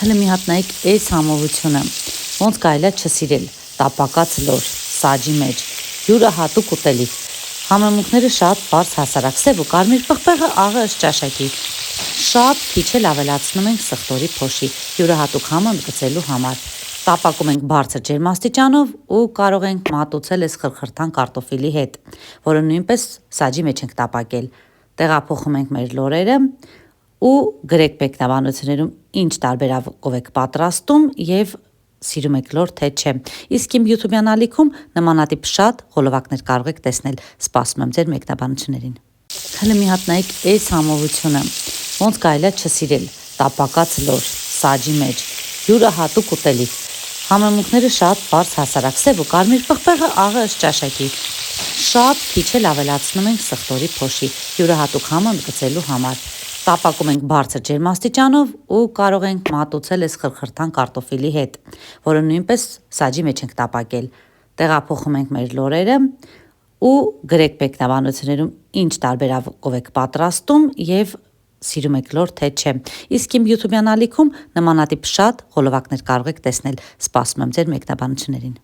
Հələ մի հատ նայեք այս համովությունը, ոնց կարելի է չսիրել, տապակած լոր, սաջի մեջ, յուրահատուկ ուտելիք, համեմունքները շատ բարձ հասարակ, սև ու կարմիր պղպեղը աղը ըստ ճաշակի, շատ քիչ էլ ավելացնում ենք սխտորի փոշի, յուրահատուկ համը ընդգծելու համար, տապակում ենք բարձր ջերմաստիճանով ու կարող ենք մատուցել այս խրխրթան կարտոֆիլի հետ, որը նույնպես սաջի մեջ ենք տապակել, տեղափոխում ենք մեր լորերը ու գրեք մեկնաբանություններում ինչ տարբերակով եք պատրաստում եւ սիրում եք լոր թե չէ։ Իսկ իմ YouTube-յան ալիքում նմանատիպ շատ ղոլովակներ կարող եք տեսնել։ Սպասում եմ ձեր մեկնաբանություններին։ Հələ մի հատ նայեք այս համովությունը, ոնց կարելի է չսիրել, տապակած լոր, սաջի մեջ, յուրահատուկ ուտելիք, համեմունքները շատ բարձ հասարակ, սև ու կարմիր պղպեղը աղը ըստ ճաշակի, շատ քիչ էլ ավելացնում ենք սխտորի փոշի, յուրահատուկ համը ընդգծելու համար, տապակում ենք բարձր ջերմաստիճանով ու կարող ենք մատուցել այս խրխրթան կարտոֆիլի հետ, որը նույնպես սաջի մեջ ենք տապակել, տեղափոխում ենք մեր լորերը ու գրեք մեկնաբանություններում ինչ տարբերակով եք պատրաստում եւ սիրում եք լոր թե չէ։ Իսկ իմ YouTube-յան ալիքում նմանատիպ շատ ղոլովակներ կարող եք տեսնել։ Սպասում եմ ձեր մեկնաբանություններին։